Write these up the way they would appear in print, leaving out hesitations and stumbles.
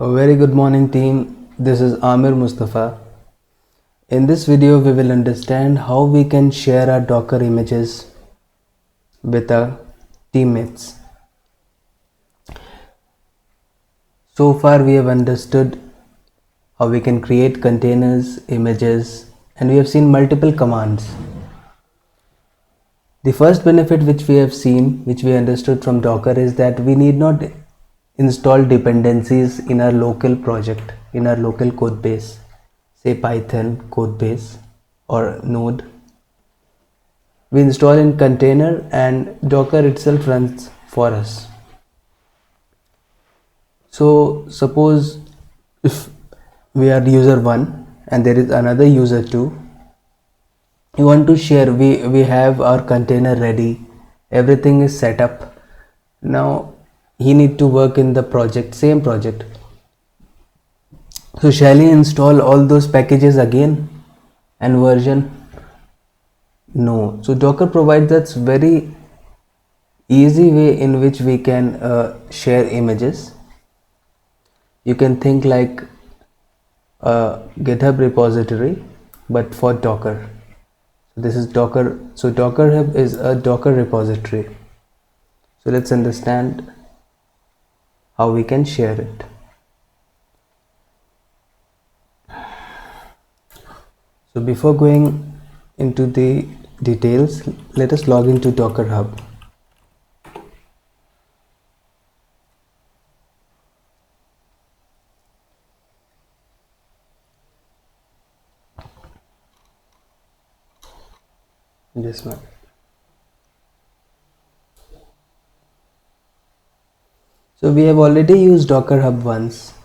A very good morning team, this is Amir Mustafa. In this video we will understand how we can share our Docker images with our teammates. So far we have understood how we can create containers, images, and we have seen multiple commands. The first benefit which we have seen, which we understood from Docker, is that we need not install dependencies in our local project, in our local code base, say Python code base or Node. We install in container and Docker itself runs for us. So suppose if we are user 1 and there is another user 2, you want to share, we have our container ready, everything is set up. Now he need to work in the project, same project. So shall he install all those packages again and version? No. So Docker provides us very easy way in which we can share images. You can think like a GitHub repository but for Docker. So this is Docker. So DockerHub is a Docker repository. So let's understand how we can share it. So before going into the details, let us log into DockerHub. This one. So we have already used DockerHub once.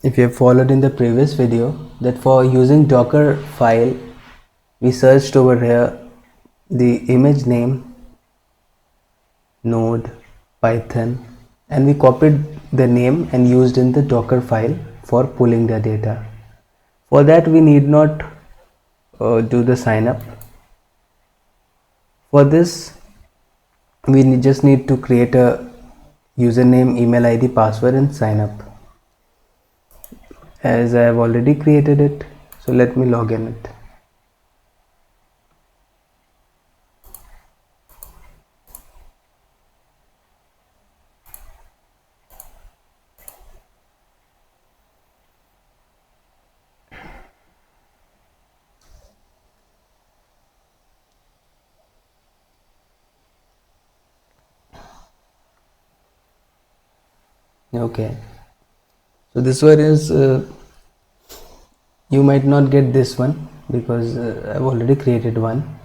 If you have followed in the previous video, that for using Docker file, we searched over here the image name, Node, Python, and we copied the name and used in the Docker file for pulling the data. For that we need not do the sign up. For this we just need to create a username, email ID, password and sign up. As I have already created it, so let me log in it. Okay, so this one is you might not get this one because I've already created one.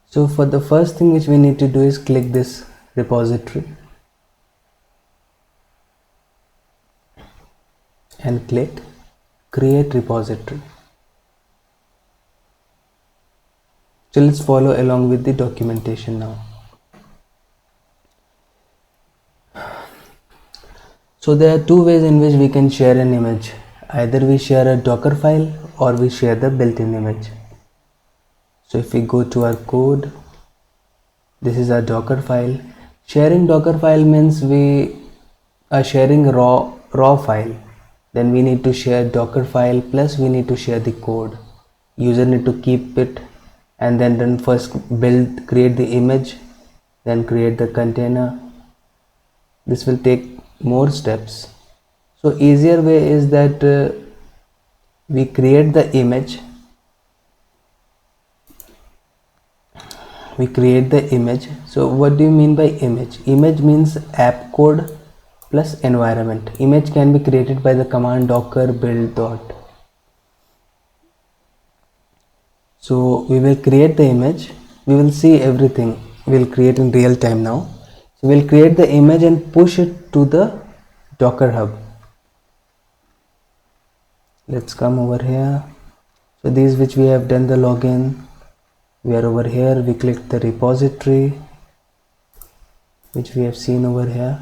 So for the first thing which we need to do is click this repository and click create repository. So let's follow along with the documentation now. So there are two ways in which we can share an image. Either we share a Docker file or we share the built-in image. So if we go to our code, this is our Docker file. Sharing Docker file means we are sharing raw file. Then we need to share Docker file plus we need to share the code. User need to keep it and then first create the image, then create the container. This will take more steps. So easier way is that we create the image. So what do you mean by image? Image means app code plus environment. Image can be created by the command docker build dot. So we will create the image. We will see everything. We will create in real time now. So we'll create the image and push it to the DockerHub. Let's come over here. So these which we have done the login. We are over here. We click the repository, which we have seen over here.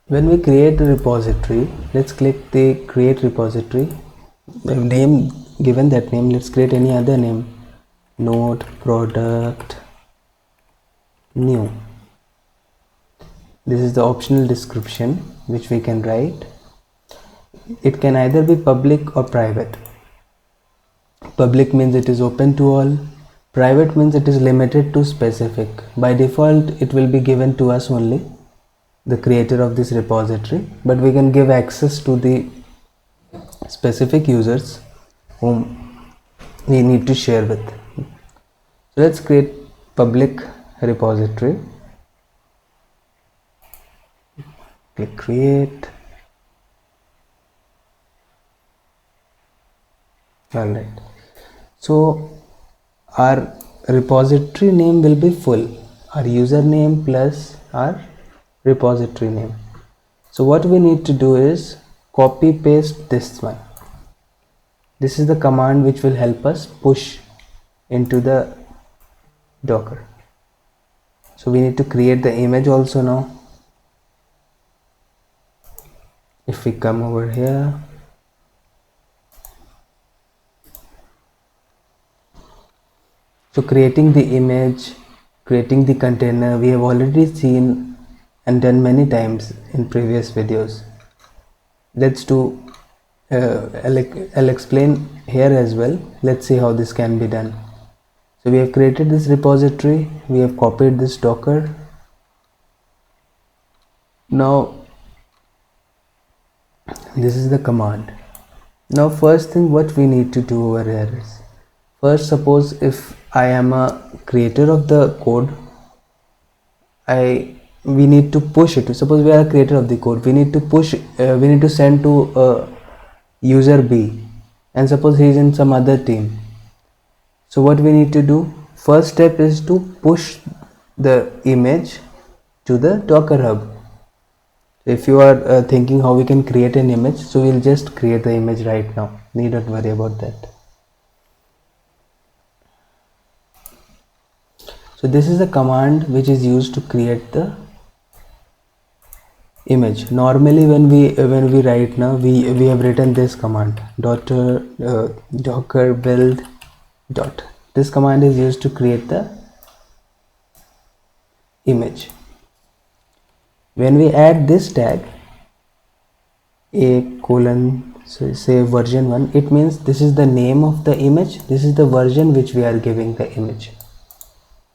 When we create the repository, let's click the create repository. The name, given that name, let's create any other name. Node product new. This is the optional description which we can write. It can either be public or private. Public means it is open to all. Private means it is limited to specific. By default, it will be given to us only, the creator of this repository, but we can give access to the specific users whom we need to share with. So let's create public repository. Click create. Alright, so our repository name will be full, our username plus our repository name. So what we need to do is copy paste this one. This is the command which will help us push into the Docker. So we need to create the image also now. If we come over here, so creating the image, creating the container, we have already seen and done many times in previous videos. Let's do, I'll explain here as well. Let's see how this can be done. So we have created this repository, we have copied this Docker. Now this is the command. Now first thing what we need to do over here is, first suppose if I am a creator of the code, we need to push it. Suppose we are a creator of the code, we need to push, we need to send to user B, and suppose he is in some other team. So what we need to do, first step is to push the image to the DockerHub. If you are thinking how we can create an image, so we'll just create the image right now, need not worry about that. So this is the command which is used to create the image. Normally when we write now, we have written this command, docker build dot. This command is used to create the image. When we add this tag a colon, so say version 1, it means this is the name of the image, this is the version which we are giving the image,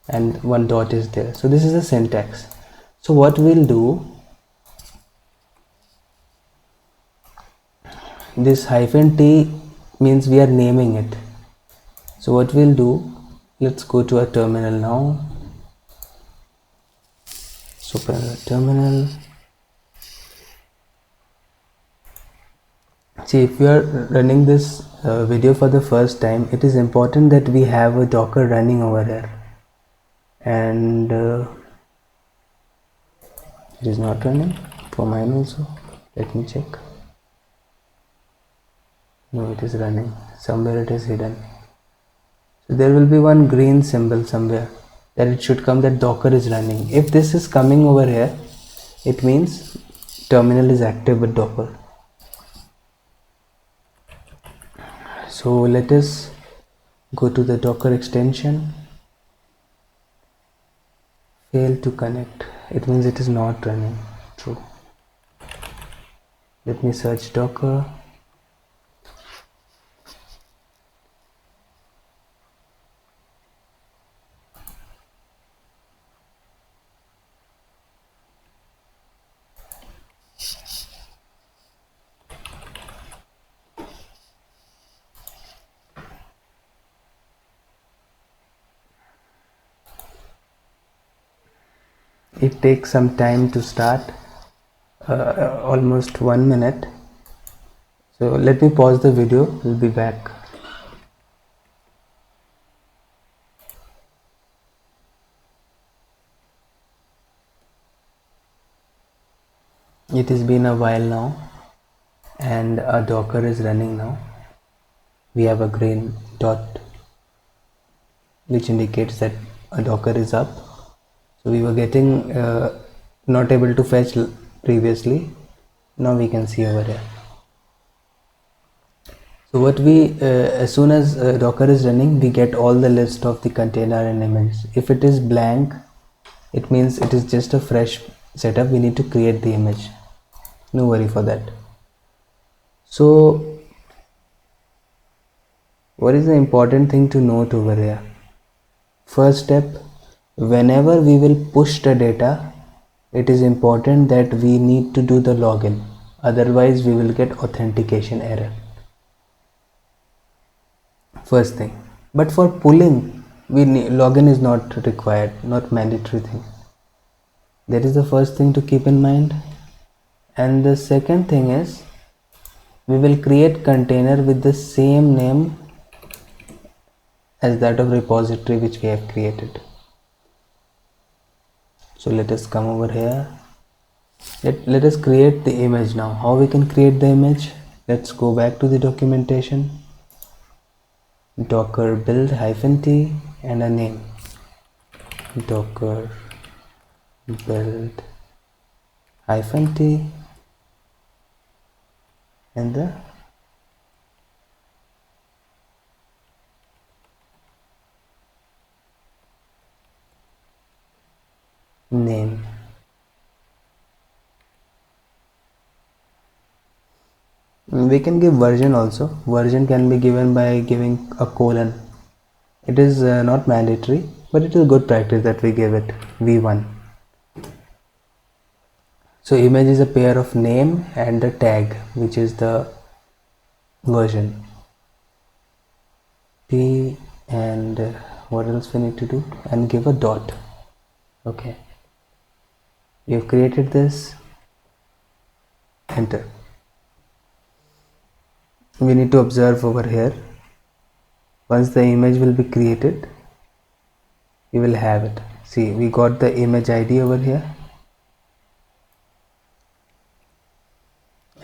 and one dot is there. So this is the syntax. So what we'll do, this -t means we are naming it. So what we'll do, let's go to our terminal now. So open the terminal. See, if you are running this video for the first time, it is important that we have a Docker running over here, and it is not running for mine also. Let me check. No, it is running. Somewhere it is hidden. So there will be one green symbol somewhere that it should come that Docker is running. If this is coming over here, it means terminal is active with Docker. So let us go to the Docker extension. Fail to connect. It means it is not running. True. Let me search Docker. It takes some time to start, almost 1 minute. So let me pause the video, we'll be back. It has been a while now and our Docker is running now. We have a green dot which indicates that a Docker is up. So we were getting not able to fetch previously. Now we can see over here. So what we as soon as Docker is running, we get all the list of the container and image. If it is blank, it means it is just a fresh setup, we need to create the image. No worry for that. So what is the important thing to note over here? First step, whenever we will push the data, it is important that we need to do the login, otherwise we will get authentication error. First thing. But for pulling, login is not required, not mandatory thing. That is the first thing to keep in mind. And the second thing is, we will create container with the same name as that of repository which we have created. So let us come over here. Let us create the image now. How we can create the image? Let's go back to the documentation. Docker build -t and a name. Docker build -t and the name. We can give version also. Version can be given by giving a colon. It is not mandatory, but it is good practice that we give it v1. So image is a pair of name and the tag, which is the version. P and what else we need to do? And give a dot. Okay. We have created this. Enter. We need to observe over here. Once the image will be created, we will have it. See, we got the image ID over here.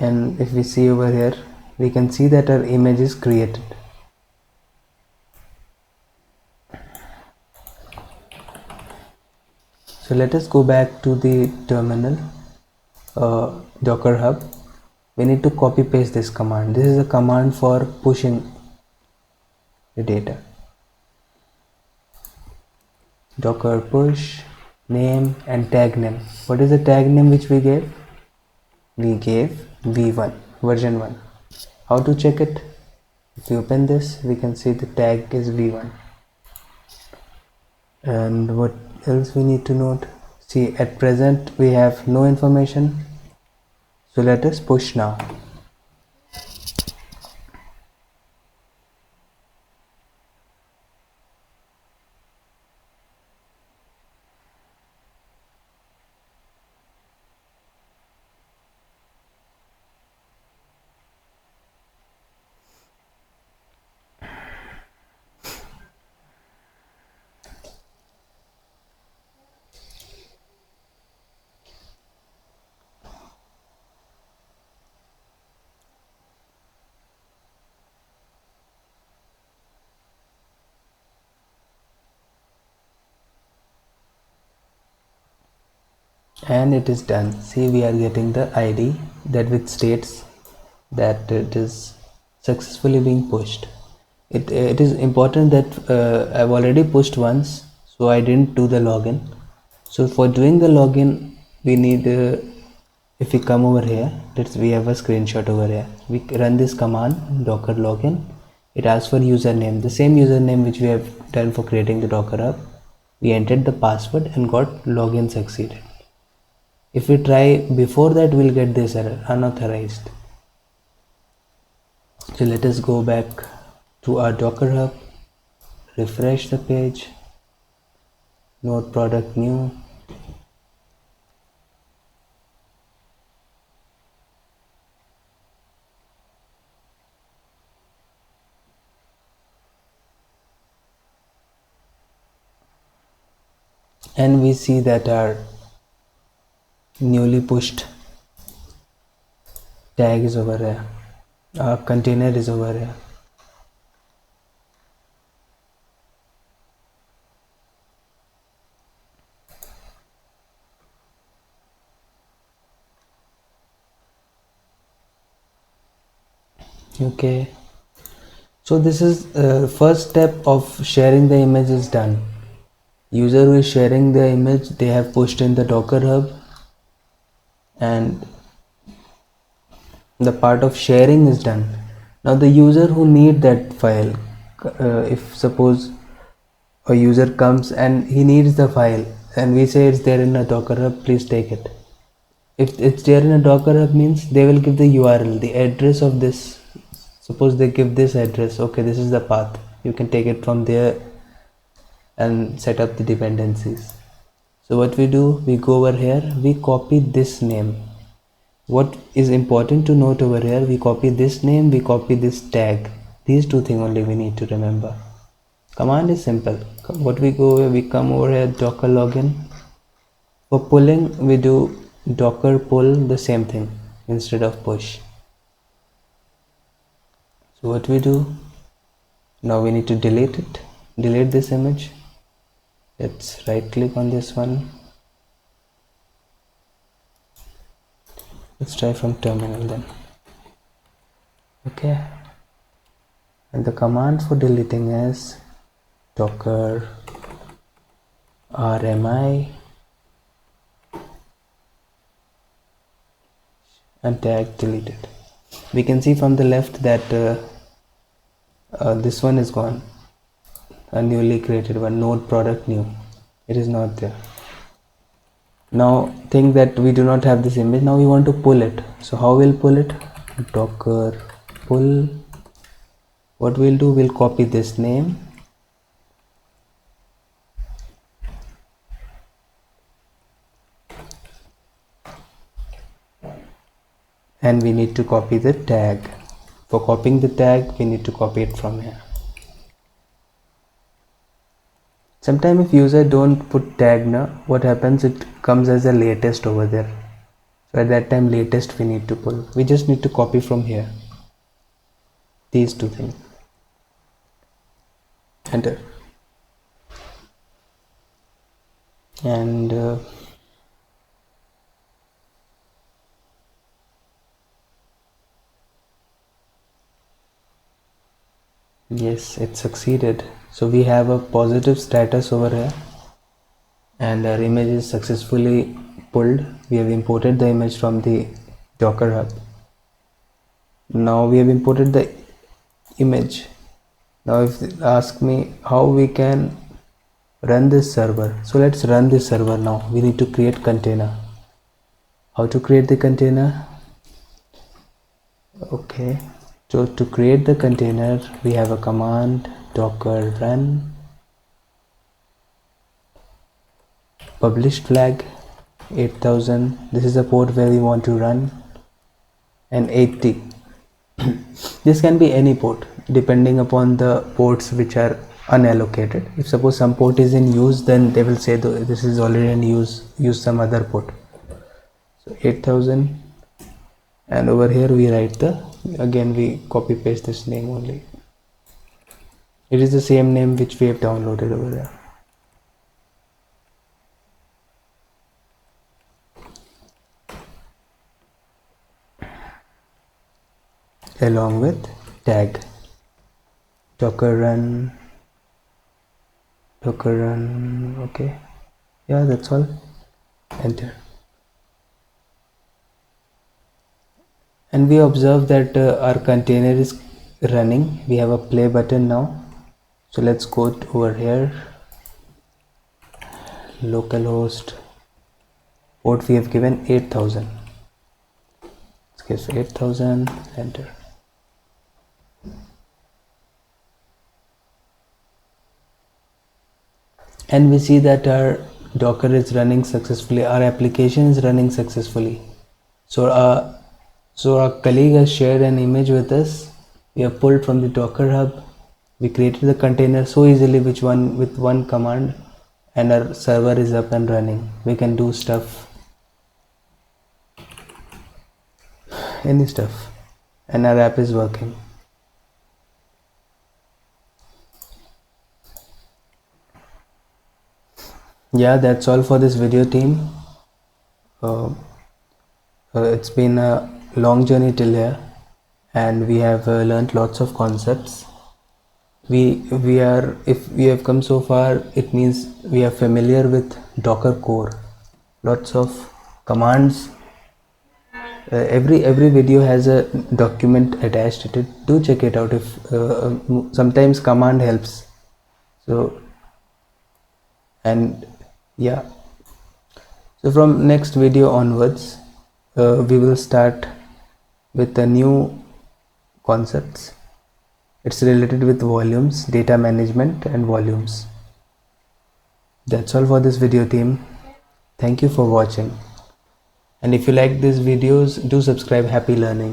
And if we see over here, we can see that our image is created. So let us go back to the terminal, DockerHub. We need to copy paste this command. This is a command for pushing the data. Docker push name and tag name. What is the tag name which we gave? We gave v1, version 1. How to check it? If you open this, we can see the tag is v1. And what else we need to note? See, at present we have no information, so let us push now. And it is done. See, we are getting the ID that which states that it is successfully being pushed. It is important that I've already pushed once, so I didn't do the login. So for doing the login, we need if we come over here, we have a screenshot over here. We run this command docker login. It asks for username, the same username which we have done for creating the DockerHub. We entered the password and got login succeeded. If we try before that, we'll get this error, unauthorized. So let us go back to our DockerHub, refresh the page, node product new. And we see that our newly pushed tag is over here, our container is over here. Okay, so this is first step of sharing the image is done. User who is sharing the image, they have pushed in the DockerHub, and the part of sharing is done. Now the user who need that file, if suppose a user comes and he needs the file and we say it's there in a DockerHub, please take it. If it's there in a DockerHub means they will give the URL, the address of this. Suppose they give this address, okay, this is the path, you can take it from there and set up the dependencies. So what we do, we go over here, we copy this name. What is important to note over here, we copy this name, we copy this tag. These two things only we need to remember. Command is simple. What we go over, we come over here, docker login. For pulling, we do docker pull, the same thing instead of push. So what we do, now we need to delete it, delete this image. Let's right click on this one. Let's try from terminal then. Okay, and the command for deleting is docker rmi and tag deleted. We can see from the left that this one is gone, a newly created one, node product new, it is not there. Now think that we do not have this image, now we want to pull it. So how we'll pull it? Docker pull. What we'll do, we'll copy this name, and we need to copy the tag. For copying the tag, we need to copy it from here. Sometimes if user don't put tag now, what happens, it comes as a latest over there. So at that time latest we need to pull. We just need to copy from here. These two things. Enter. And yes, it succeeded. So we have a positive status over here and our image is successfully pulled. We have imported the image from the DockerHub. Now we have imported the image. Now if they ask me how we can run this server, so let's run this server now. We need to create container. How to create the container? Okay, so to create the container we have a command docker run published flag 8000. This is the port where we want to run, and 80. This can be any port depending upon the ports which are unallocated. If suppose some port is in use, then they will say this is already in use some other port. So 8000, and over here we write again we copy paste this name only. It is the same name which we have downloaded over there. Along with tag docker run. Okay, yeah, that's all. Enter. And we observe that our container is running. We have a play button now. So let's go over here, localhost, port we have given 8000. Let's give 8000, enter. And we see that our Docker is running successfully, our application is running successfully. So our colleague has shared an image with us. We have pulled from the DockerHub. We created the container so easily with one command, and our server is up and running. We can do stuff, any stuff, and our app is working. Yeah, that's all for this video, team. It's been a long journey till here, and we have learned lots of concepts. If we have come so far, it means we are familiar with Docker core. Lots of commands every video has a document attached to it. Do check it out. If sometimes command helps. So, and yeah, so from next video onwards, we will start with the new concepts. It's related with volumes, data management and volumes. That's all for this video, team. Thank you for watching. And if you like these videos, do subscribe. Happy learning.